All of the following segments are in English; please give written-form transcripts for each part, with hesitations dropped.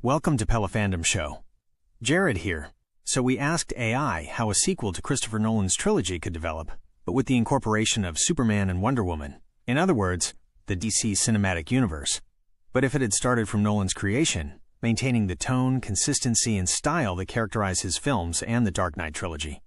Welcome to Pella Fandom Show. Jared here. So we asked AI how a sequel to Christopher Nolan's Trilogy could develop, but with the incorporation of Superman and Wonder Woman. In other words, the DC cinematic universe. But if it had started from Nolan's creation, maintaining the tone, consistency, and style that characterize his films and the Dark Knight trilogy.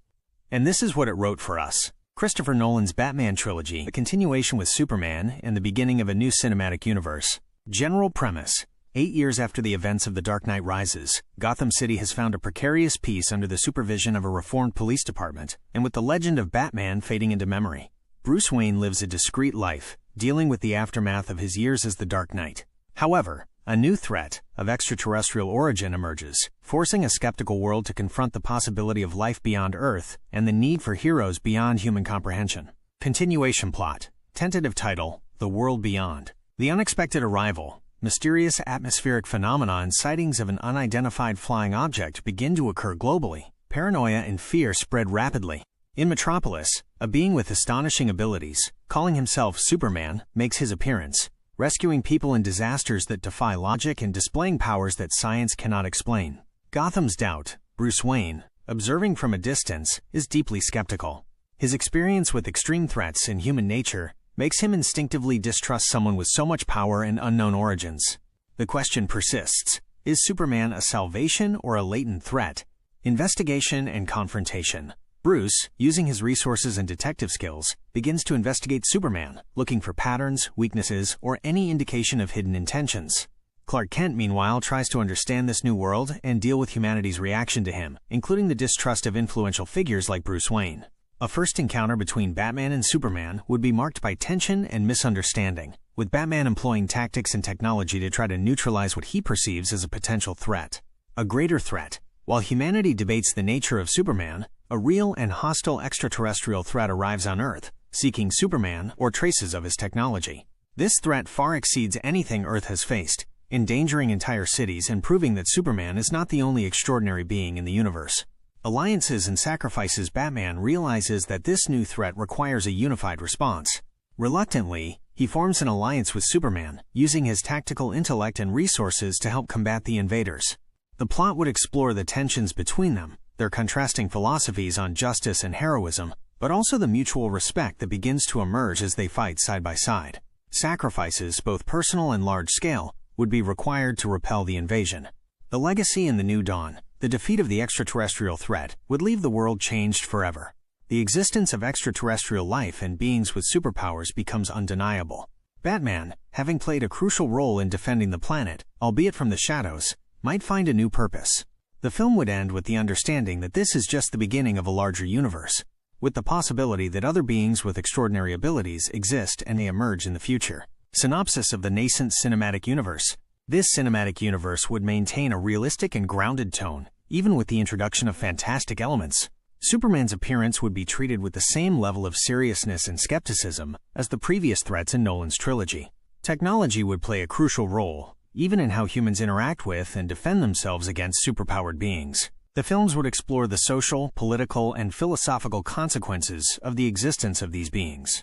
And this is what it wrote for us. Christopher Nolan's Batman trilogy, a continuation with Superman, and the beginning of a new cinematic universe. General premise. 8 years after the events of The Dark Knight Rises, Gotham City has found a precarious peace under the supervision of a reformed police department, and with the legend of Batman fading into memory. Bruce Wayne lives a discreet life, dealing with the aftermath of his years as the Dark Knight. However, a new threat of extraterrestrial origin emerges, forcing a skeptical world to confront the possibility of life beyond Earth and the need for heroes beyond human comprehension. Continuation plot. Tentative title, The World Beyond. The unexpected arrival. Mysterious atmospheric phenomena and sightings of an unidentified flying object begin to occur globally. Paranoia and fear spread rapidly. In Metropolis, a being with astonishing abilities, calling himself Superman, makes his appearance, rescuing people in disasters that defy logic and displaying powers that science cannot explain. Gotham's doubt, Bruce Wayne, observing from a distance, is deeply skeptical. His experience with extreme threats in human nature makes him instinctively distrust someone with so much power and unknown origins. The question persists: is Superman a salvation or a latent threat? Investigation and confrontation. Bruce, using his resources and detective skills, begins to investigate Superman, looking for patterns, weaknesses, or any indication of hidden intentions. Clark Kent, meanwhile, tries to understand this new world and deal with humanity's reaction to him, including the distrust of influential figures like Bruce Wayne. A first encounter between Batman and Superman would be marked by tension and misunderstanding, with Batman employing tactics and technology to try to neutralize what he perceives as a potential threat. A greater threat. While humanity debates the nature of Superman, a real and hostile extraterrestrial threat arrives on Earth, seeking Superman or traces of his technology. This threat far exceeds anything Earth has faced, endangering entire cities and proving that Superman is not the only extraordinary being in the universe. Alliances and sacrifices. Batman realizes that this new threat requires a unified response. Reluctantly, he forms an alliance with Superman, using his tactical intellect and resources to help combat the invaders. The plot would explore the tensions between them, their contrasting philosophies on justice and heroism, but also the mutual respect that begins to emerge as they fight side by side. Sacrifices, both personal and large-scale, would be required to repel the invasion. The legacy in the New Dawn. The defeat of the extraterrestrial threat would leave the world changed forever. The existence of extraterrestrial life and beings with superpowers becomes undeniable. Batman, having played a crucial role in defending the planet, albeit from the shadows, might find a new purpose. The film would end with the understanding that this is just the beginning of a larger universe, with the possibility that other beings with extraordinary abilities exist and may emerge in the future. Synopsis of the nascent cinematic universe. This cinematic universe would maintain a realistic and grounded tone, even with the introduction of fantastic elements. Superman's appearance would be treated with the same level of seriousness and skepticism as the previous threats in Nolan's trilogy. Technology would play a crucial role, even in how humans interact with and defend themselves against superpowered beings. The films would explore the social, political, and philosophical consequences of the existence of these beings.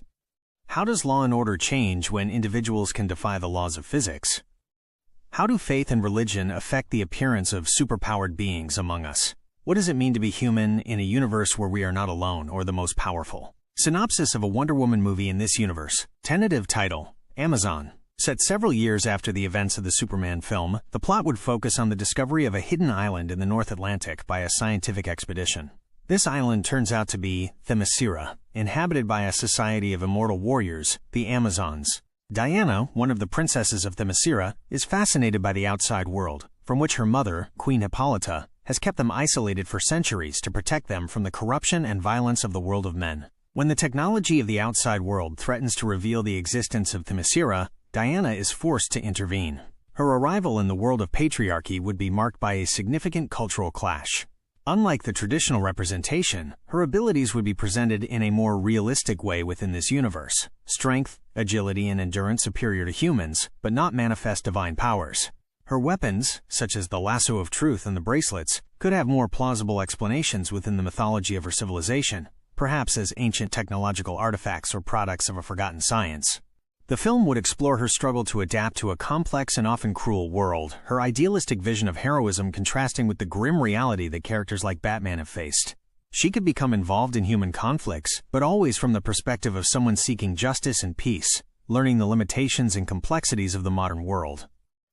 How does law and order change when individuals can defy the laws of physics? How do faith and religion affect the appearance of superpowered beings among us? What does it mean to be human in a universe where we are not alone or the most powerful? Synopsis of a Wonder Woman movie in this universe. Tentative title, Amazon. Set several years after the events of the Superman film, the plot would focus on the discovery of a hidden island in the North Atlantic by a scientific expedition. This island turns out to be Themyscira, inhabited by a society of immortal warriors, the Amazons. Diana, one of the princesses of Themyscira, is fascinated by the outside world, from which her mother, Queen Hippolyta, has kept them isolated for centuries to protect them from the corruption and violence of the world of men. When the technology of the outside world threatens to reveal the existence of Themyscira, Diana is forced to intervene. Her arrival in the world of patriarchy would be marked by a significant cultural clash. Unlike the traditional representation, her abilities would be presented in a more realistic way within this universe. Strength, agility, and endurance superior to humans, but not manifest divine powers. Her weapons, such as the lasso of truth and the bracelets, could have more plausible explanations within the mythology of her civilization, perhaps as ancient technological artifacts or products of a forgotten science. The film would explore her struggle to adapt to a complex and often cruel world, her idealistic vision of heroism contrasting with the grim reality that characters like Batman have faced. She could become involved in human conflicts, but always from the perspective of someone seeking justice and peace, learning the limitations and complexities of the modern world.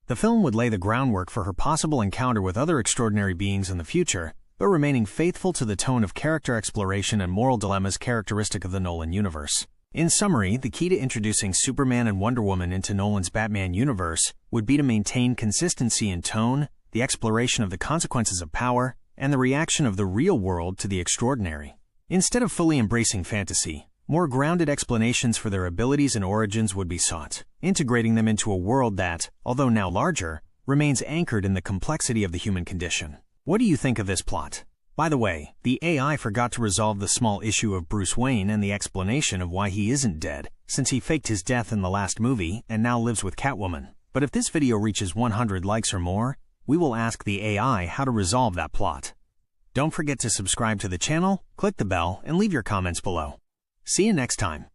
The film would lay the groundwork for her possible encounter with other extraordinary beings in the future, but remaining faithful to the tone of character exploration and moral dilemmas characteristic of the Nolan universe. In summary, the key to introducing Superman and Wonder Woman into Nolan's Batman universe would be to maintain consistency in tone, the exploration of the consequences of power, and the reaction of the real world to the extraordinary. Instead of fully embracing fantasy, more grounded explanations for their abilities and origins would be sought, integrating them into a world that, although now larger, remains anchored in the complexity of the human condition. What do you think of this plot? By the way, the AI forgot to resolve the small issue of Bruce Wayne and the explanation of why he isn't dead, since he faked his death in the last movie and now lives with Catwoman. But if this video reaches 100 likes or more, we will ask the AI how to resolve that plot. Don't forget to subscribe to the channel, click the bell, and leave your comments below. See you next time.